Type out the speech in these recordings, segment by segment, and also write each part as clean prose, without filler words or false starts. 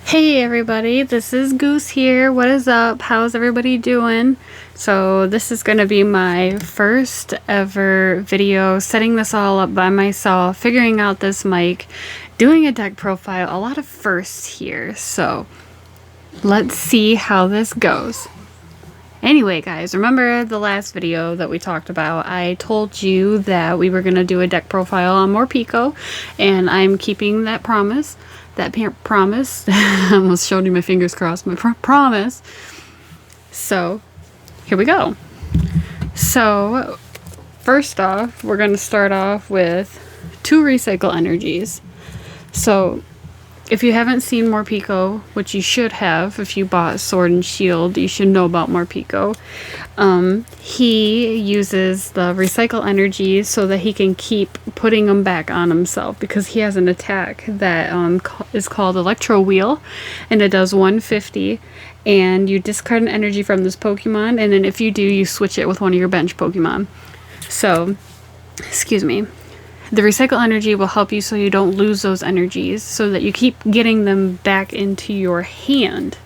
Hey everybody, this is Goose here. What is up? How's everybody doing? So this is going to be my first ever video, setting this all up by myself, figuring out this mic, doing a deck profile, a lot of firsts here. So let's see how this goes. Anyway guys, remember the last video that we talked about? I told you that we were going to do a deck profile on Morpeko, and I'm keeping that promise. I almost showed you my fingers crossed. My promise. So here we go. So first off, we're going to start off with 2 recycle energies. So if you haven't seen Morpeko, which you should have, if you bought Sword and Shield, you should know about Morpeko. He uses the recycle energy so that he can keep putting them back on himself, because he has an attack that is called Electro Wheel, and it does 150, and you discard an energy from this Pokemon, and then if you do, you switch it with one of your bench Pokemon. So, excuse me. The recycle energy will help you so you don't lose those energies, so that you keep getting them back into your hand.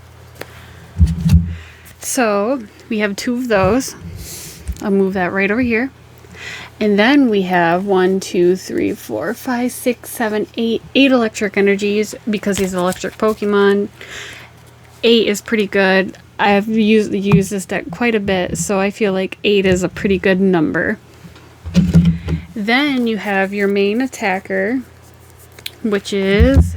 So we have 2 of those. I'll move that right over here. And then we have 1, 2, 3, 4, 5, 6, 7, 8 electric energies, because he's an electric Pokemon. 8 is pretty good. I've used this deck quite a bit, so I feel like 8 is a pretty good number. Then you have your main attacker, which is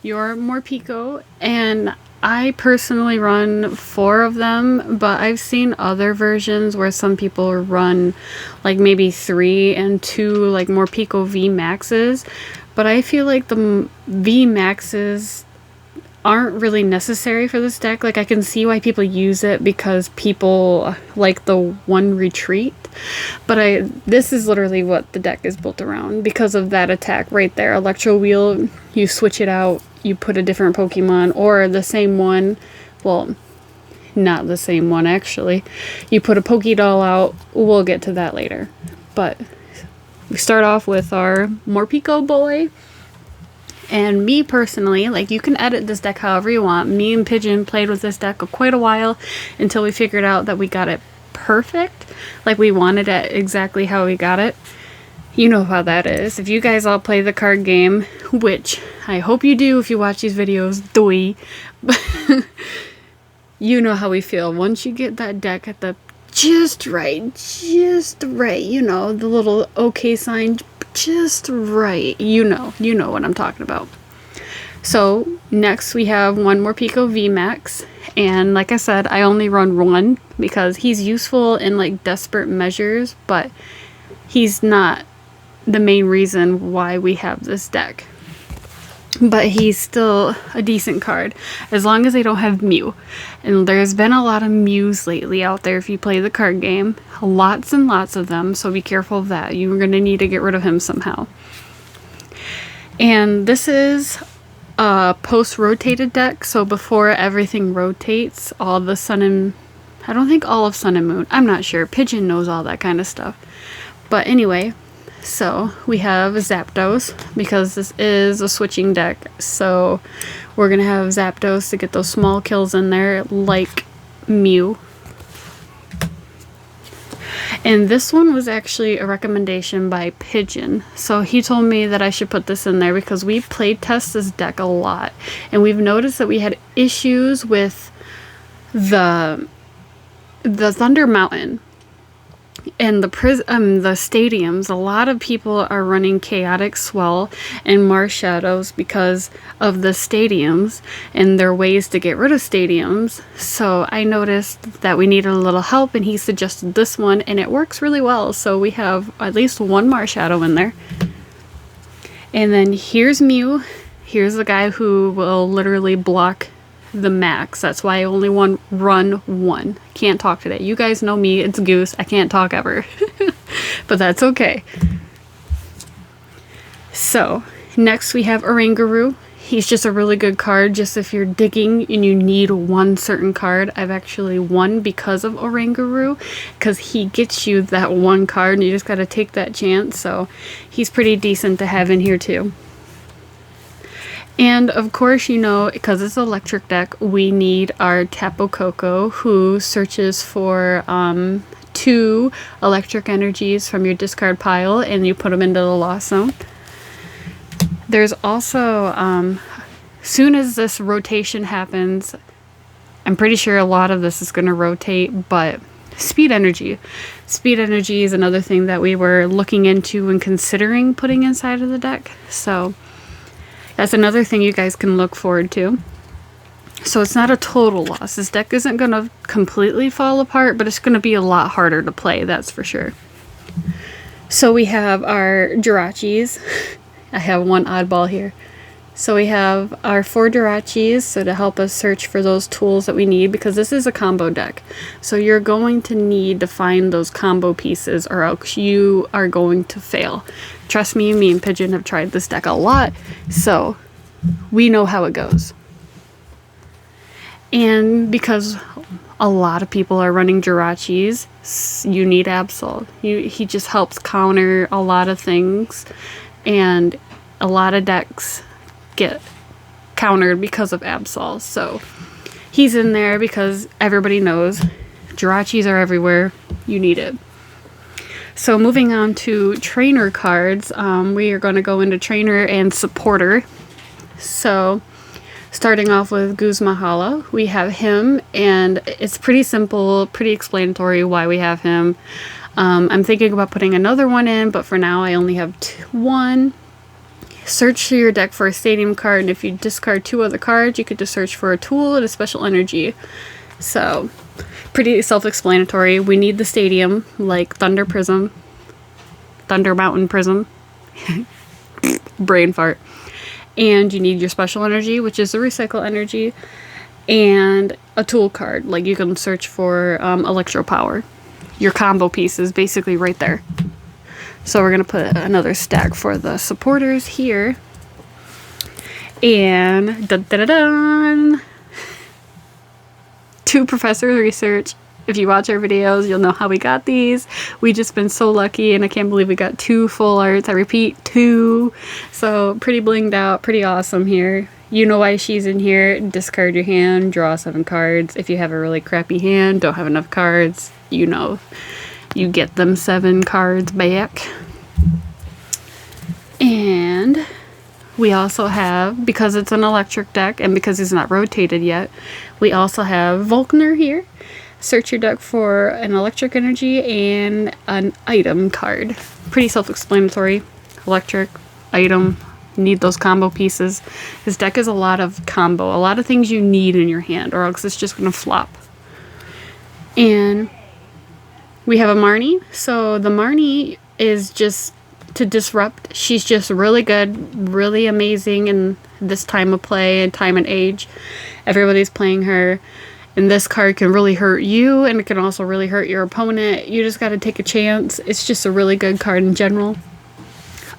your Morpeko, and I personally run 4 of them, but I've seen other versions where some people run like maybe 3 and 2 like Morpeko V Maxes, but I feel like the V Maxes aren't really necessary for this deck. Like, I can see why people use it, because people like the one retreat, but this is literally what the deck is built around because of that attack right there. Electro Wheel, you switch it out, you put a different Pokemon or the same one, well, not the same one actually, you put a Pokédoll out. We'll get to that later, but we start off with our Morpeko boy. And me personally, like, you can edit this deck however you want. Me and Pigeon played with this deck quite a while until we figured out that we got it perfect. Like, we wanted it exactly how we got it. You know how that is. If you guys all play the card game, which I hope you do if you watch these videos, you know how we feel. Once you get that deck at the just right, you know, the little okay sign, just right, you know what I'm talking about. So next we have 1 Morpeko VMAX, and like I said, I only run 1 because he's useful in like desperate measures, but he's not the main reason why we have this deck. But he's still a decent card, as long as they don't have Mew. And there's been a lot of Mews lately out there if you play the card game. Lots and lots of them, so be careful of that. You're going to need to get rid of him somehow. And this is a post-rotated deck, so before everything rotates, all the Sun and... I don't think all of Sun and Moon. I'm not sure. Pigeon knows all that kind of stuff. But anyway... So we have Zapdos, because this is a switching deck, so we're going to have Zapdos to get those small kills in there like Mew. And this one was actually a recommendation by Pigeon, so he told me that I should put this in there because we played test this deck a lot, and we've noticed that we had issues with the Thunder Mountain. And the stadiums, a lot of people are running Chaotic Swell and Marshadows because of the stadiums, and there are ways to get rid of stadiums. So I noticed that we needed a little help, and he suggested this one, and it works really well. So we have at least 1 Marshadow in there. And then here's Mew. Here's the guy who will literally block the max. That's why I only run 1. Can't talk today. You guys know me, it's Goose. I can't talk ever. But that's okay. So next we have Oranguru. He's just a really good card, just if you're digging and you need one certain card. I've actually won because of Oranguru, because he gets you that one card and you just gotta take that chance. So he's pretty decent to have in here too. And of course, you know, because it's an electric deck, we need our Tapu Koko, who searches for 2 electric energies from your discard pile, and you put them into the lost zone. There's also, soon as this rotation happens, I'm pretty sure a lot of this is going to rotate, but speed energy. Speed energy is another thing that we were looking into and considering putting inside of the deck. So that's another thing you guys can look forward to. So it's not a total loss. This deck isn't going to completely fall apart, but it's going to be a lot harder to play, that's for sure. So we have our Jirachis. I have one oddball here. So we have our 4 Jirachis, so to help us search for those tools that we need, because this is a combo deck. So you're going to need to find those combo pieces or else you are going to fail. Trust me and Pigeon have tried this deck a lot, so we know how it goes. And because a lot of people are running Jirachis, you need Absol. He just helps counter a lot of things, and a lot of decks get countered because of Absol. So he's in there because everybody knows Jirachis are everywhere. You need it. So moving on to trainer cards, we are going to go into trainer and supporter. So starting off with Goose Mahala, we have him, and it's pretty simple, pretty explanatory why we have him. I'm thinking about putting another one in, but for now I only have one. Search through your deck for a stadium card, and if you discard 2 other cards, you could just search for a tool and a special energy. So, pretty self-explanatory. We need the stadium, like Thunder Prism, Thunder Mountain Prism, brain fart. And you need your special energy, which is the recycle energy, and a tool card, like you can search for electro power. Your combo piece is basically right there. So we're going to put another stack for the supporters here. And dun, dun, dun, dun. 2 Professor Research. If you watch our videos, you'll know how we got these. We just been so lucky, and I can't believe we got 2 full arts. I repeat, 2. So pretty blinged out, pretty awesome here. You know why she's in here. Discard your hand, draw 7 cards. If you have a really crappy hand, don't have enough cards, you know, you get them 7 cards back. And we also have, because it's an electric deck and because it's not rotated yet, we also have Volkner here. Search your deck for an electric energy and an item card. Pretty self-explanatory. Electric, item, need those combo pieces. This deck is a lot of combo, a lot of things you need in your hand, or else it's just going to flop. And we have a Marnie. So the Marnie is just to disrupt. She's just really good, really amazing in this time of play and time and age. Everybody's playing her. And this card can really hurt you, and it can also really hurt your opponent. You just got to take a chance. It's just a really good card in general.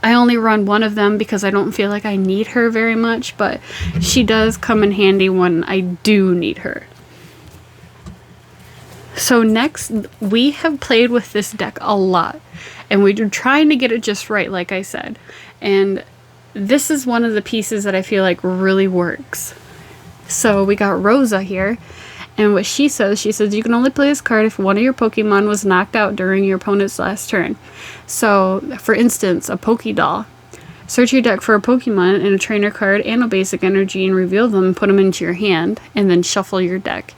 I only run one of them because I don't feel like I need her very much, but she does come in handy when I do need her. So next, we have played with this deck a lot, and we're trying to get it just right, like I said. And this is one of the pieces that I feel like really works. So we got Rosa here. And what she says you can only play this card if one of your Pokemon was knocked out during your opponent's last turn. So, for instance, a Pokédoll. Search your deck for a Pokemon and a trainer card and a basic energy and reveal them and put them into your hand, and then shuffle your deck.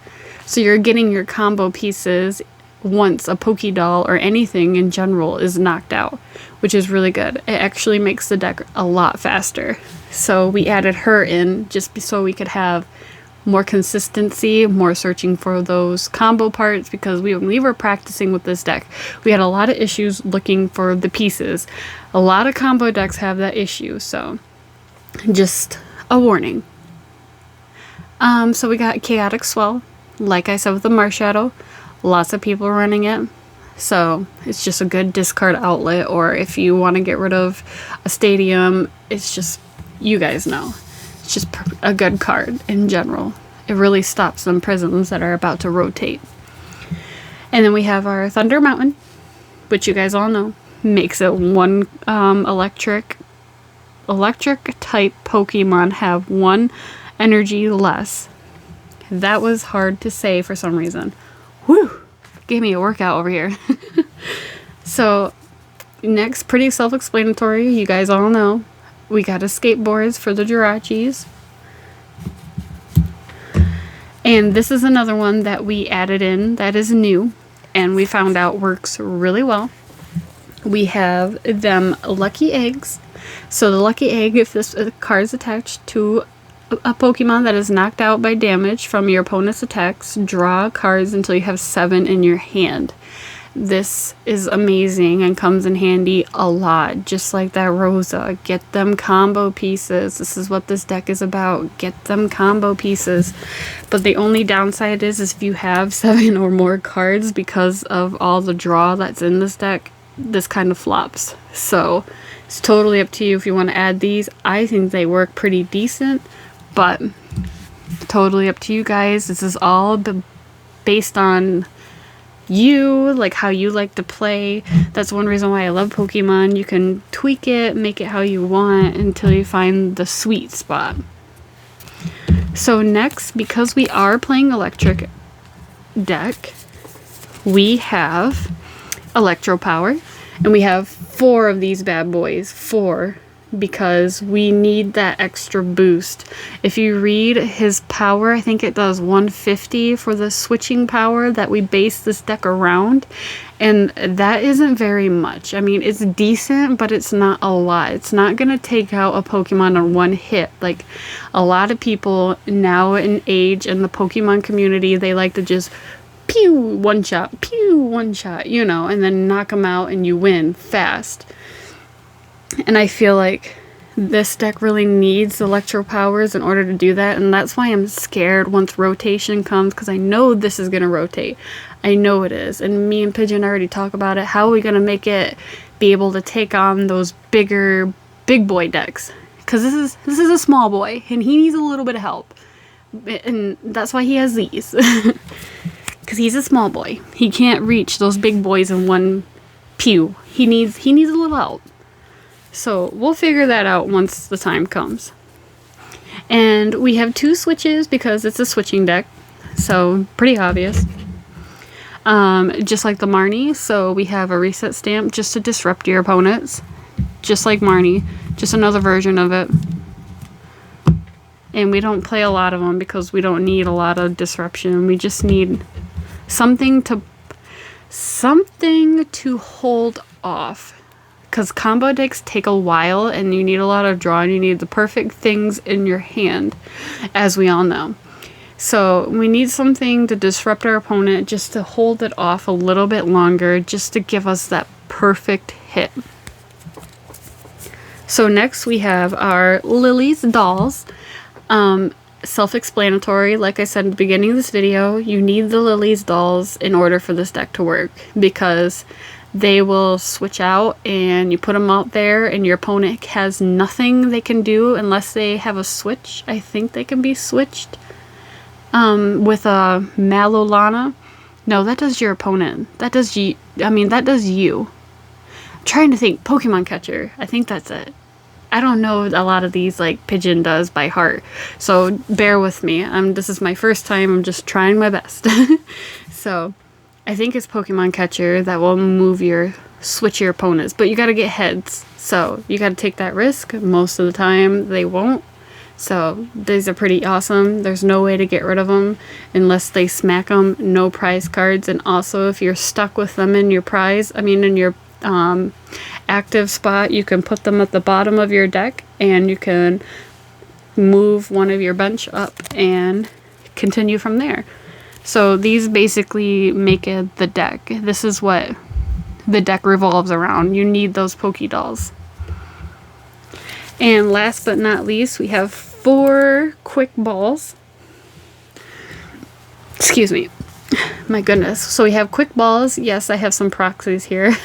So you're getting your combo pieces once a Pokédoll or anything in general is knocked out, which is really good. It actually makes the deck a lot faster. So we added her in just so we could have more consistency, more searching for those combo parts, because when we were practicing with this deck, we had a lot of issues looking for the pieces. A lot of combo decks have that issue, so just a warning. So we got Chaotic Swell, like I said with the Marshadow, lots of people running it, so it's just a good discard outlet, or if you want to get rid of a stadium, it's just, you guys know. It's just a good card in general. It really stops them prisms that are about to rotate. And then we have our Thunder Mountain, which you guys all know makes it 1 electric electric type Pokemon have 1 energy less. That was hard to say for some reason. Whew! Gave me a workout over here. So, next, pretty self-explanatory. You guys all know. We got skateboards for the Jirachis. And this is another one that we added in that is new. And we found out works really well. We have them lucky eggs. So the lucky egg, if this card is attached to a Pokemon that is knocked out by damage from your opponent's attacks, draw cards until you have 7 in your hand. This is amazing and comes in handy a lot, just like that Rosa. Get them combo pieces. This is what this deck is about. Get them combo pieces. But the only downside is if you have 7 or more cards, because of all the draw that's in this deck, this kind of flops. So it's totally up to you if you want to add these. I think they work pretty decent, but totally up to you guys. This is all based on you, like how you like to play. That's one reason why I love Pokemon. You can tweak it, make it how you want until you find the sweet spot. So next, because we are playing electric deck, we have Electro Power, and we have 4 of these bad boys. 4, because we need that extra boost. If you read his power, I think it does 150 for the switching power that we base this deck around, and that isn't very much. I mean, it's decent, but it's not a lot. It's not gonna take out a Pokemon on one hit. Like, a lot of people now in age in the Pokemon community, they like to just pew, one shot, you know, and then knock them out and you win fast. And I feel like this deck really needs Electro Powers in order to do that, and that's why I'm scared once rotation comes, because I know this is going to rotate. I know it is, and me and Pigeon already talk about it. How are we going to make it be able to take on those bigger, big boy decks? Because this is a small boy, and he needs a little bit of help. And that's why he has these. Because he's a small boy. He can't reach those big boys in one pew. He needs a little help. So we'll figure that out once the time comes. And we have 2 switches because it's a switching deck. So pretty obvious. Just like the Marnie. So we have a reset stamp just to disrupt your opponents. Just like Marnie. Just another version of it. And we don't play a lot of them because we don't need a lot of disruption. We just need something to hold off. Because combo decks take a while and you need a lot of draw and you need the perfect things in your hand, as we all know. So we need something to disrupt our opponent, just to hold it off a little bit longer, just to give us that perfect hit. So next we have our Lily's dolls. Self-explanatory, like I said at the beginning of this video, you need the Lily's dolls in order for this deck to work, because they will switch out and you put them out there and your opponent has nothing they can do unless they have a switch. I think they can be switched with a Malolana. No, that does your opponent. That does you. That does you. I'm trying to think. Pokemon Catcher. I think that's it. I don't know a lot of these like Pigeon does by heart, so bear with me. This is my first time. I'm just trying my best. So I think it's Pokemon Catcher that will switch your opponents, but you gotta get heads, so you gotta take that risk. Most of the time they won't, so these are pretty awesome. There's no way to get rid of them unless they smack them. No prize cards, and also if you're stuck with them in your in your active spot, you can put them at the bottom of your deck and you can move one of your bench up and continue from there. So these basically make it the deck. This is what the deck revolves around. You need those Pokédolls. And last but not least, we have 4 quick balls. Excuse me. My goodness. So we have quick balls. Yes, I have some proxies here.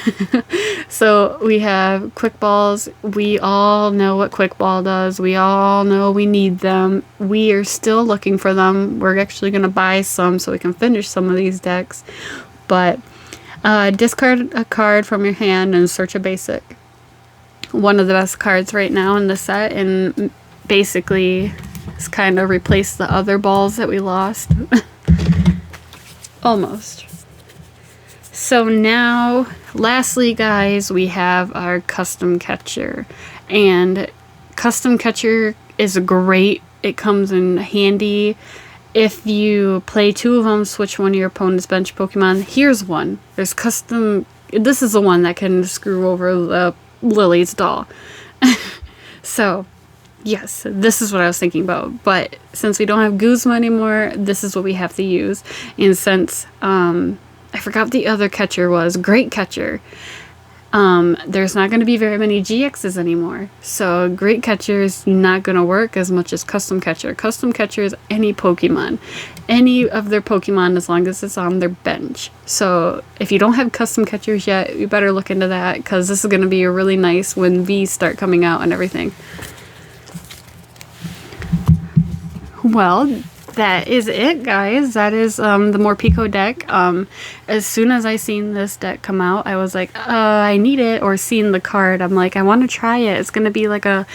So we have quick balls. We all know what quick ball does. We all know we need them. We are still looking for them. We're actually going to buy some so we can finish some of these decks. But discard a card from your hand and search a basic. one of the best cards right now in the set, and basically it's kind of replaced the other balls that we lost. Almost. So now, lastly guys, we have our custom catcher. And custom catcher is great. It comes in handy if you play 2 of them, switch one of your opponent's bench Pokemon. Here's one. There's custom. This is the one that can screw over the Lily's doll. So, yes, this is what I was thinking about. But since we don't have Guzma anymore, this is what we have to use. And since I forgot what the other catcher was, Great Catcher. There's not going to be very many GXs anymore. So Great Catcher is not going to work as much as Custom Catcher. Custom Catcher is any Pokemon. Any of their Pokemon as long as it's on their bench. So if you don't have Custom Catchers yet, you better look into that because this is going to be really nice when V's start coming out and everything. Well, that is it, guys. That is the Morpeko deck. As soon as I seen this deck come out, I was like, I need it. Or seeing the card, I'm like, I want to try it. It's going to be like a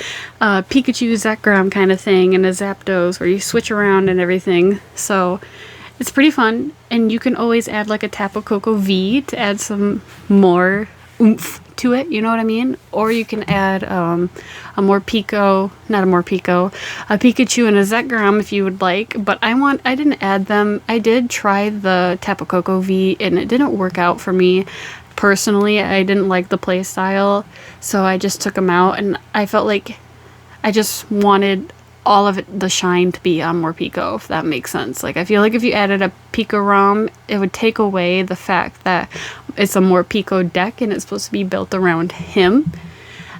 Pikachu Zekrom kind of thing and a Zapdos where you switch around and everything. So it's pretty fun. And you can always add like a Tapu Koko V to add some more oomph to it, you know what I mean? Or you can add a Pikachu and a Zekrom if you would like, but I didn't add them. I did try the Tapu Koko V and it didn't work out for me personally. I didn't like the play style, so I just took them out, and I felt like I just wanted all of it, the shine, to be on Morpeko, if that makes sense. Like, I feel like if you added a Pika ROM, it would take away the fact that it's a Morpeko deck and it's supposed to be built around him.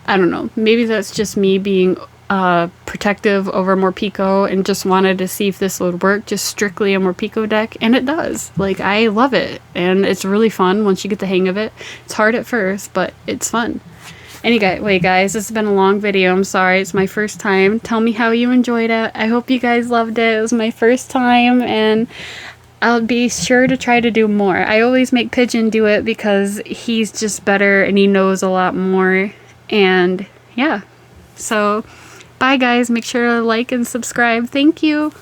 I don't know. Maybe that's just me being protective over Morpeko and just wanted to see if this would work, just strictly a Morpeko deck, and it does. Like, I love it, and it's really fun once you get the hang of it. It's hard at first, but it's fun. Anyway, guys, this has been a long video. I'm sorry. It's my first time. Tell me how you enjoyed it. I hope you guys loved it. It was my first time, and I'll be sure to try to do more. I always make Pigeon do it because he's just better and he knows a lot more. And yeah. So, bye, guys. Make sure to like and subscribe. Thank you.